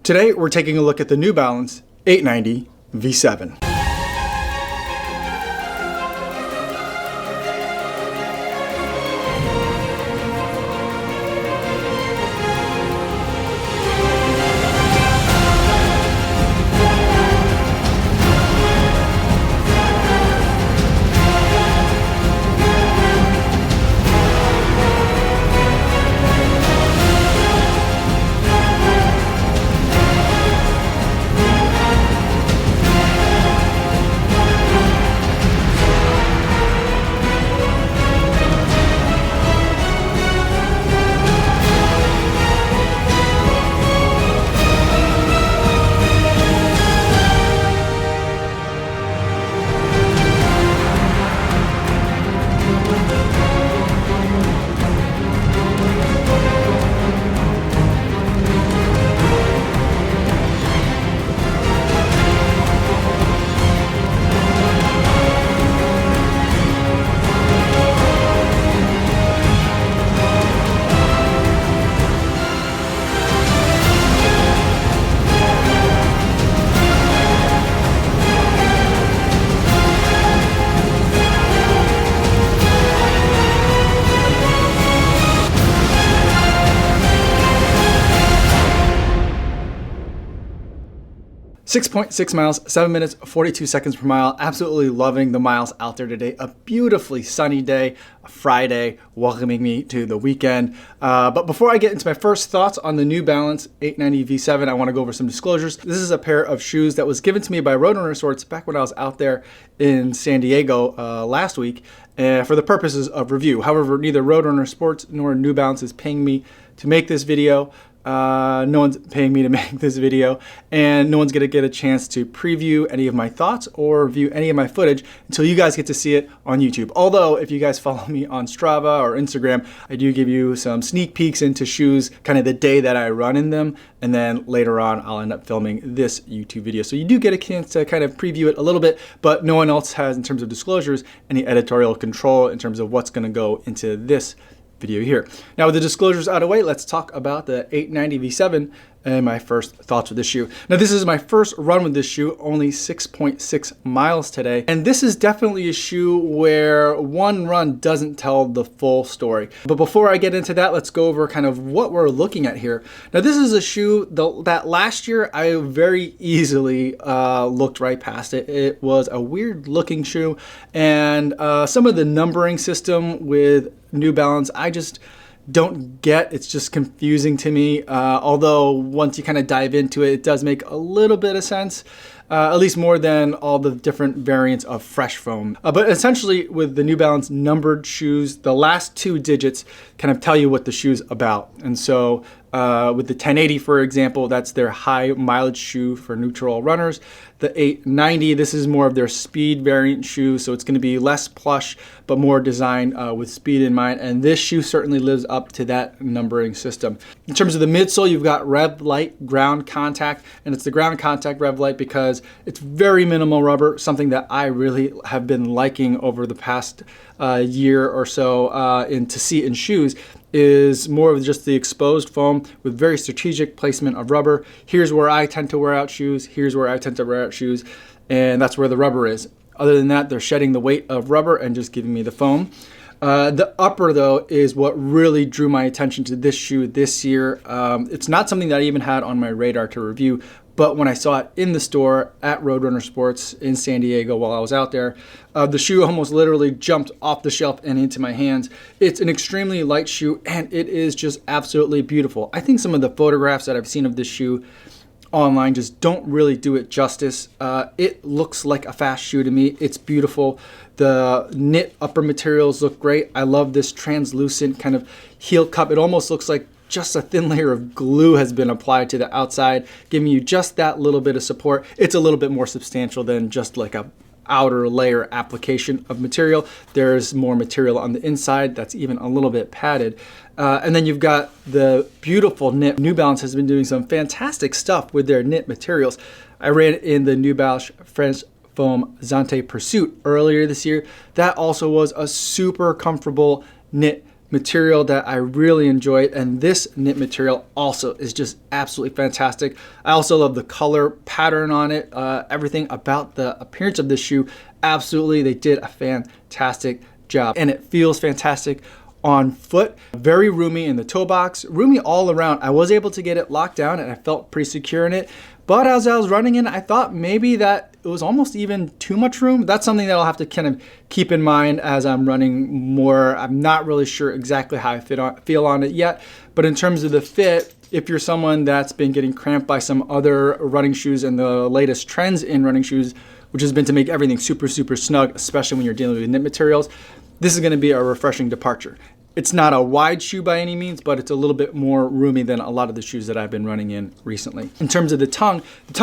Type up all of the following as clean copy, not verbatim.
Today we're taking a look at the New Balance 890 V7. .6 miles, 7 minutes, 42 seconds per mile. Absolutely loving the miles out there today. A beautifully sunny day, a Friday, welcoming me to the weekend. But before I get into my first thoughts on the New Balance 890 V7, I want to go over some disclosures. This is a pair of shoes that was given to me by Roadrunner Resorts back when I was out there in San Diego last week for the purposes of review. However, neither Roadrunner Sports nor New Balance is paying me to make this video. No one's paying me to make this video, and no one's gonna get a chance to preview any of my thoughts or review any of my footage until you guys get to see it on YouTube. Although, if you guys follow me on Strava or Instagram, I do give you some sneak peeks into shoes kind of the day that I run in them, and then later on I'll end up filming this YouTube video. So you do get a chance to kind of preview it a little bit, but no one else has, in terms of disclosures, any editorial control in terms of what's gonna go into this video here. Now, with the disclosures out of the way, let's talk about the 890 V7 and my first thoughts with this shoe. Now, this is my first run with this shoe, only 6.6 miles today. And this is definitely a shoe where one run doesn't tell the full story. But before I get into that, let's go over kind of what we're looking at here. Now, this is a shoe that last year I very easily looked right past it. It was a weird looking shoe, and some of the numbering system with New Balance, I just don't get. It's just confusing to me. Although once you kind of dive into it, it does make a little bit of sense, at least more than all the different variants of fresh foam. But essentially with the New Balance numbered shoes, the last two digits kind of tell you what the shoe's about. And so with the 1080, for example, that's their high mileage shoe for neutral runners. The 890, this is more of their speed variant shoe, so it's going to be less plush, but more designed with speed in mind. And this shoe certainly lives up to that numbering system. In terms of the midsole, you've got Revlite Ground Contact, and it's the Ground Contact Revlite because it's very minimal rubber, something that I really have been liking over the past year or so, and to see in shoes is more of just the exposed foam with very strategic placement of rubber. Here's where I tend to wear out shoes. Here's where I tend to wear out shoes. And that's where the rubber is. Other than that, they're shedding the weight of rubber and just giving me the foam. The upper, though, is what really drew my attention to this shoe this year. It's not something that I even had on my radar to review, but when I saw it in the store at Roadrunner Sports in San Diego while I was out there, the shoe almost literally jumped off the shelf and into my hands. It's an extremely light shoe, and it is just absolutely beautiful. I think some of the photographs that I've seen of this shoe online just don't really do it justice. It looks like a fast shoe to me. It's beautiful. The knit upper materials look great. I love this translucent kind of heel cup. It almost looks like just a thin layer of glue has been applied to the outside, giving you just that little bit of support. It's a little bit more substantial than just like a outer layer application of material. There's more material on the inside that's even a little bit padded. And then you've got the beautiful knit. New Balance has been doing some fantastic stuff with their knit materials. I ran in the New Balance French Foam Zante Pursuit earlier this year. That also was a super comfortable knit material that I really enjoyed, and this knit material also is just absolutely fantastic. I also love the color pattern on it. Everything about the appearance of this shoe, absolutely, they did a fantastic job, and it feels fantastic on foot. Very roomy in the toe box, roomy all around. I was able to get it locked down and I felt pretty secure in it. But as I was running in, I thought maybe that it was almost even too much room. That's something that I'll have to kind of keep in mind as I'm running more. I'm not really sure exactly how I feel on it yet. But in terms of the fit, if you're someone that's been getting cramped by some other running shoes and the latest trends in running shoes, which has been to make everything super, super snug, especially when you're dealing with knit materials, this is going to be a refreshing departure. It's not a wide shoe by any means, but it's a little bit more roomy than a lot of the shoes that I've been running in recently. In terms of the tongue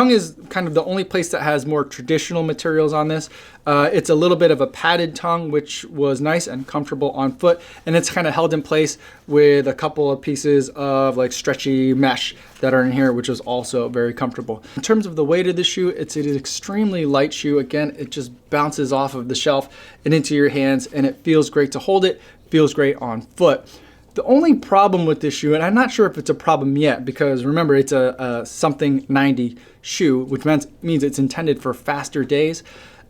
is kind of the only place that has more traditional materials on this. It's a little bit of a padded tongue, which was nice and comfortable on foot. And it's kind of held in place with a couple of pieces of like stretchy mesh that are in here, which is also very comfortable. In terms of the weight of the shoe, it's an extremely light shoe. Again, it just bounces off of the shelf and into your hands, and it feels great to hold it. Feels great on foot. The only problem with this shoe, and I'm not sure if it's a problem yet, because remember it's a something 90 shoe, which means it's intended for faster days.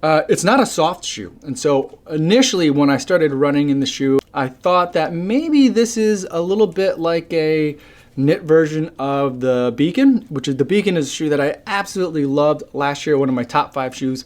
It's not a soft shoe. And so initially when I started running in the shoe, I thought that maybe this is a little bit like a knit version of the Beacon, which is the Beacon is a shoe that I absolutely loved last year, one of my top 5 shoes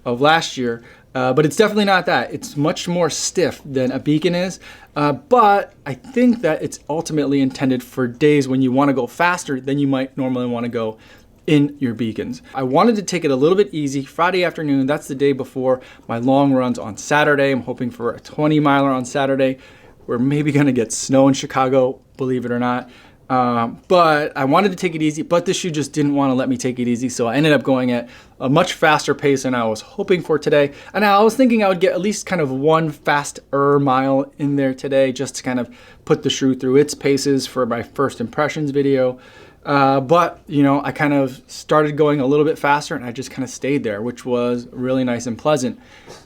of last year. But it's definitely not that. It's much more stiff than a Beacon is. But I think that it's ultimately intended for days when you want to go faster than you might normally want to go in your Beacons. I wanted to take it a little bit easy. Friday afternoon, that's the day before my long runs on Saturday. I'm hoping for a 20-miler on Saturday. We're maybe going to get snow in Chicago, believe it or not. But I wanted to take it easy, but the shoe just didn't want to let me take it easy. So I ended up going at a much faster pace than I was hoping for today. And I was thinking I would get at least kind of one faster mile in there today, just to kind of put the shoe through its paces for my first impressions video. But you know, I kind of started going a little bit faster and I just kind of stayed there, which was really nice and pleasant.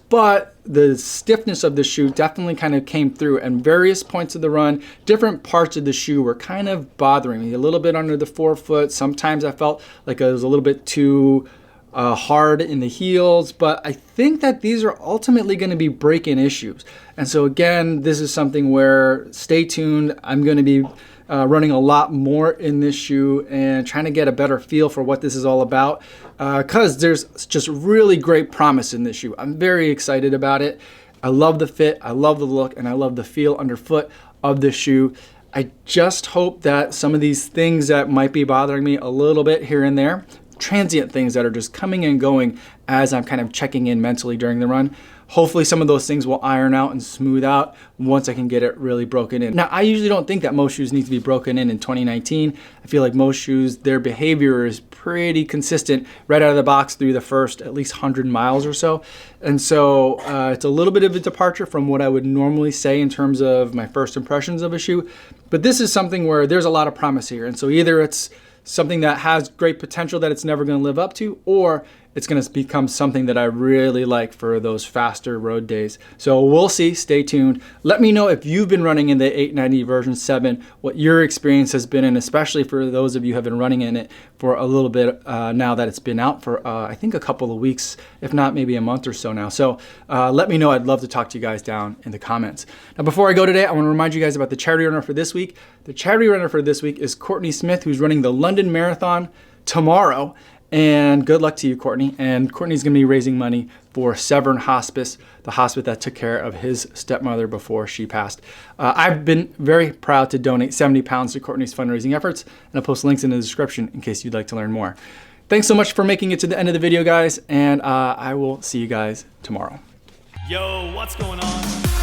But the stiffness of the shoe definitely kind of came through, and various points of the run, different parts of the shoe were kind of bothering me. A little bit under the forefoot. Sometimes I felt like it was a little bit too hard in the heels, but I think that these are ultimately going to be break-in issues. And so again, this is something where stay tuned. I'm going to be running a lot more in this shoe and trying to get a better feel for what this is all about, because there's just really great promise in this shoe. I'm very excited about it. I love the fit, I love the look, and I love the feel underfoot of this shoe. I just hope that some of these things that might be bothering me a little bit here and there, transient things that are just coming and going as I'm kind of checking in mentally during the run, hopefully some of those things will iron out and smooth out once I can get it really broken in. Now, I usually don't think that most shoes need to be broken in 2019. I feel like most shoes, their behavior is pretty consistent right out of the box through the first at least 100 miles or so. And so it's a little bit of a departure from what I would normally say in terms of my first impressions of a shoe. But this is something where there's a lot of promise here. And so either it's something that has great potential that it's never going to live up to, or it's going to become something that I really like for those faster road days. So we'll see. Stay tuned. Let me know if you've been running in the 890 version 7, what your experience has been, and especially for those of you who have been running in it for a little bit now that it's been out for, I think, a couple of weeks, if not maybe a month or so now. So let me know. I'd love to talk to you guys down in the comments. Now, before I go today, I want to remind you guys about the charity runner for this week. The charity runner for this week is Courtney Smith, who's running the London Marathon tomorrow. And good luck to you, Courtney. And Courtney's going to be raising money for Severn Hospice, the hospice that took care of his stepmother before she passed. I've been very proud to donate 70 pounds to Courtney's fundraising efforts, and I'll post links in the description in case you'd like to learn more. Thanks so much for making it to the end of the video, guys, and I will see you guys tomorrow. Yo, what's going on?